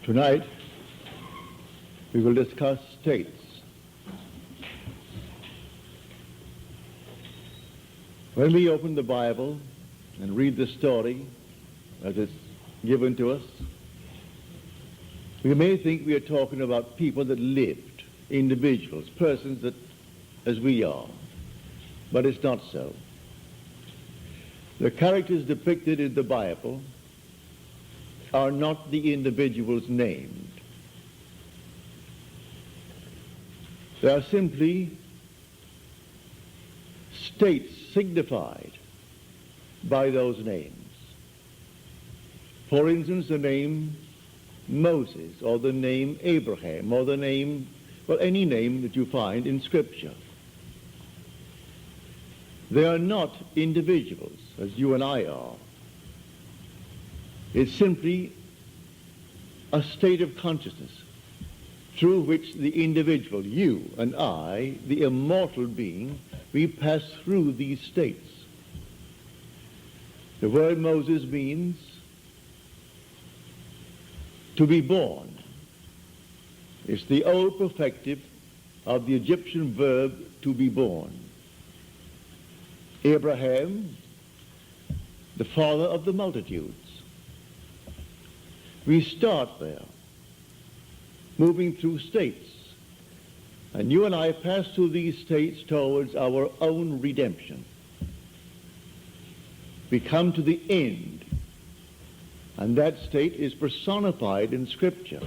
Tonight, we will discuss states. When we open the Bible and read the story as it's given to us, we may think we are talking about people that lived, individuals, persons that, as we are, but it's not so. The characters depicted in the Bible are not the individuals named. They are simply states signified by those names. For instance, the name Moses, or the name Abraham, or the name, well, any name that you find in Scripture. They are not individuals, as you and I are. It's simply a state of consciousness through which the individual, you and I, the immortal being, we pass through these states. The word Moses means to be born. It's the old perfective of the Egyptian verb to be born. Abraham, the father of the multitudes. We start there, moving through states. And you and I pass through these states towards our own redemption. We come to the end, and that state is personified in Scripture.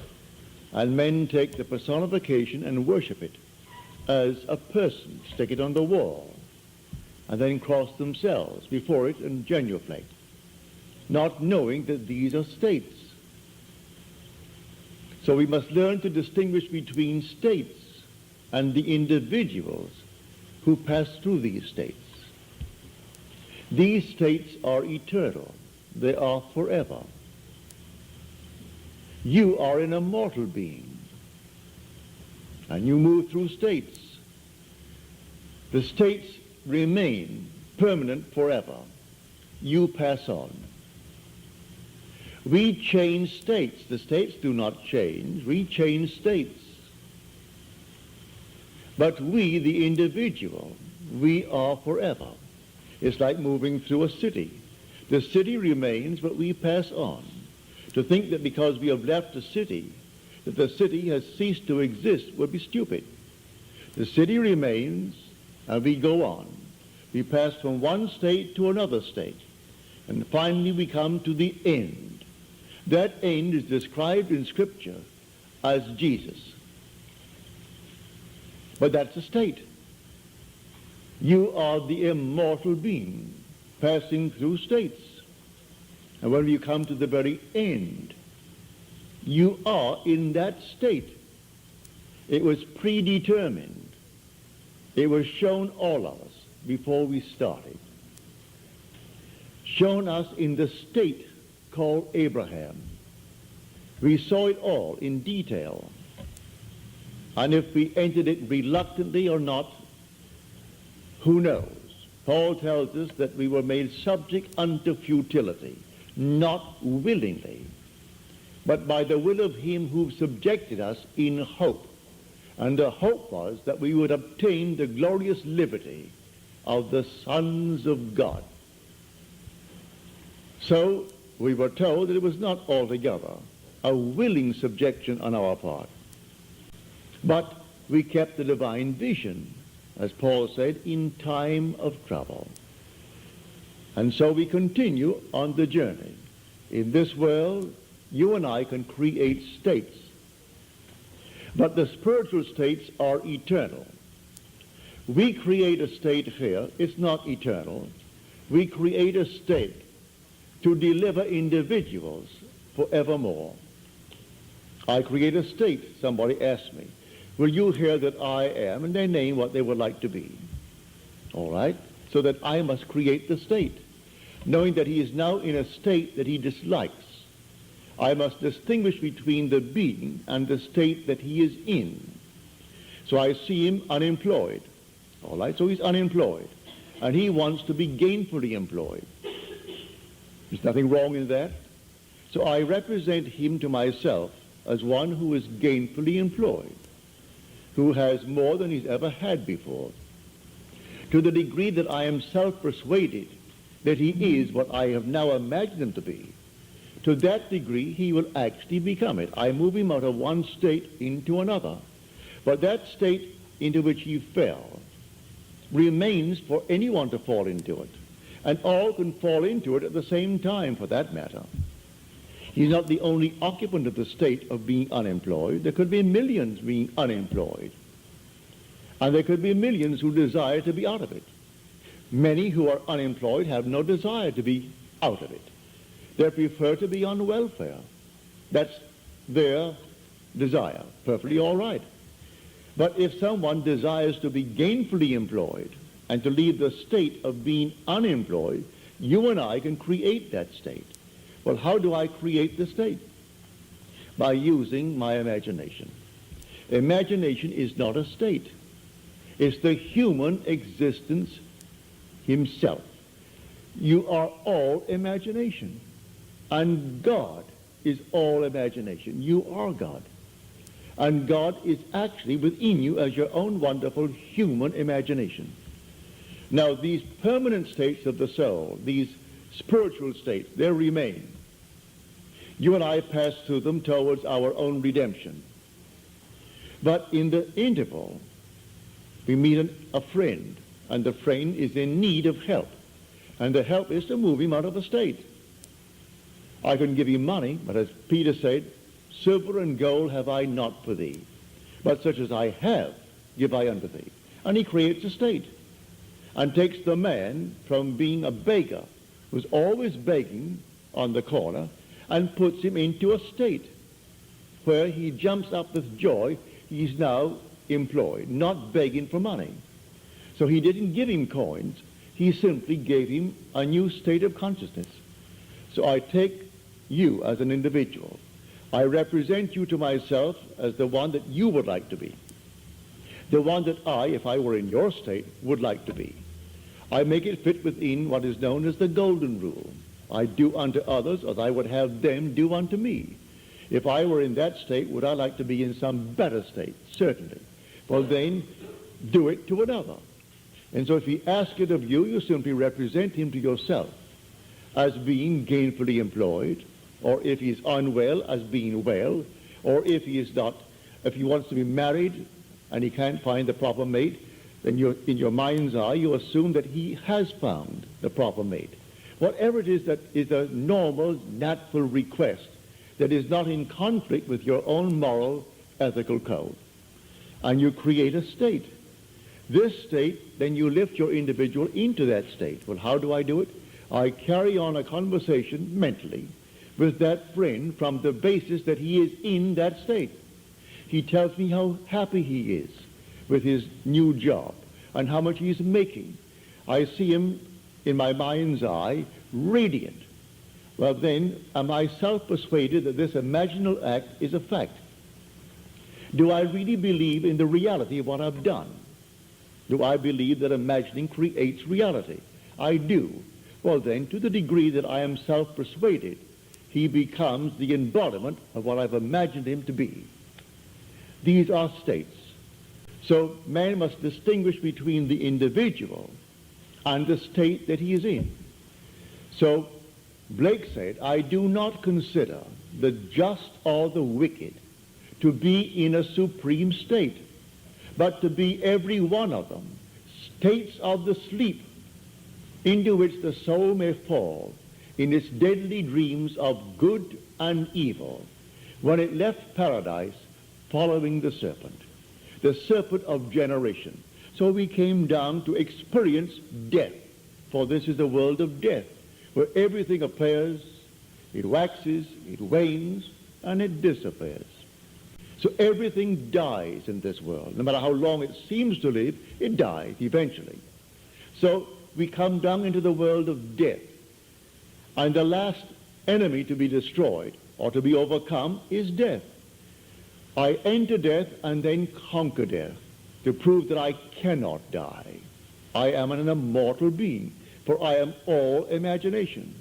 And men take the personification and worship it as a person, stick it on the wall, and then cross themselves before it and genuflect, not knowing that these are states. So we must learn to distinguish between states and the individuals who pass through these states. These states are eternal. They are forever. You are an immortal being, and you move through states. The states remain permanent forever. You pass on. We change states. The states do not change. We change states. But we, the individual, we are forever. It's like moving through a city. The city remains, but we pass on. To think that because we have left a city, that the city has ceased to exist would be stupid. The city remains, and we go on. We pass from one state to another state, and finally we come to the end. That end is described in Scripture as Jesus. But that's a state. You are the immortal being passing through states. And when you come to the very end, you are in that state. It was predetermined. It was shown all of us before we started. Shown us in the state called Abraham. We saw it all in detail. And if we entered it reluctantly or not, who knows? Paul tells us that we were made subject unto futility, not willingly, but by the will of him who subjected us in hope. And the hope was that we would obtain the glorious liberty of the sons of God. So we were told that it was not altogether a willing subjection on our part, but we kept the divine vision, as Paul said, in time of trouble. And so we continue on the journey. In this world, you and I can create states, but the spiritual states are eternal. We create a state here, it's not eternal. We create a state to deliver individuals forevermore. I create a state. Somebody asked me, will you hear that I am? And they name what they would like to be. All right? So that I must create the state. Knowing that he is now in a state that he dislikes, I must distinguish between the being and the state that he is in. So I see him unemployed. All right? So he's unemployed. And he wants to be gainfully employed. There's nothing wrong in that. So I represent him to myself as one who is gainfully employed, who has more than he's ever had before. To the degree that I am self-persuaded that he is what I have now imagined him to be, to that degree he will actually become it. I move him out of one state into another. But that state into which he fell remains for anyone to fall into it. And all can fall into it at the same time, for that matter. He's not the only occupant of the state of being unemployed. There could be millions being unemployed. And there could be millions who desire to be out of it. Many who are unemployed have no desire to be out of it. They prefer to be on welfare. That's their desire. Perfectly all right. But if someone desires to be gainfully employed and to leave the state of being unemployed, you and I can create that state. Well, how do I create the state? By using my imagination. Imagination is not a state. It's the human existence himself. You are all imagination. And God is all imagination. You are God. And God is actually within you as your own wonderful human imagination. Now, these permanent states of the soul, these spiritual states, they remain. You and I pass through them towards our own redemption. But in the interval, we meet a friend, and the friend is in need of help. And the help is to move him out of the state. I couldn't give him money, but as Peter said, silver and gold have I not for thee, but such as I have give I unto thee. And he creates a state and takes the man from being a beggar, who's always begging on the corner, and puts him into a state where he jumps up with joy. He's now employed, not begging for money. So he didn't give him coins. He simply gave him a new state of consciousness. So I take you as an individual. I represent you to myself as the one that you would like to be. The one that I, if I were in your state, would like to be. I make it fit within what is known as the golden rule. I do unto others as I would have them do unto me. If I were in that state, would I like to be in some better state? Certainly. Well, then, do it to another. And so if he asks it of you, you simply represent him to yourself as being gainfully employed, or if he is unwell, as being well, or if he is not, if he wants to be married and he can't find the proper mate, then in your mind's eye, you assume that he has found the proper mate. Whatever it is that is a normal, natural request that is not in conflict with your own moral, ethical code. And you create a state. This state, then you lift your individual into that state. Well, how do I do it? I carry on a conversation mentally with that friend from the basis that he is in that state. He tells me how happy he is with his new job and how much he's making. I see him in my mind's eye radiant. Well, then, am I self-persuaded that this imaginal act is a fact? Do I really believe in the reality of what I've done? Do I believe that imagining creates reality? I do. Well, then, to the degree that I am self-persuaded, he becomes the embodiment of what I've imagined him to be. These are states. So man must distinguish between the individual and the state that he is in. So Blake said, I do not consider the just or the wicked to be in a supreme state, but to be every one of them states of the sleep into which the soul may fall in its deadly dreams of good and evil, when it left paradise following the serpent of generation. So we came down to experience death, for this is a world of death, where everything appears, it waxes, it wanes, and it disappears. So everything dies in this world. No matter how long it seems to live, it dies eventually. So we come down into the world of death. And the last enemy to be destroyed or to be overcome is death. I enter death and then conquer death to prove that I cannot die. I am an immortal being, for I am all imagination.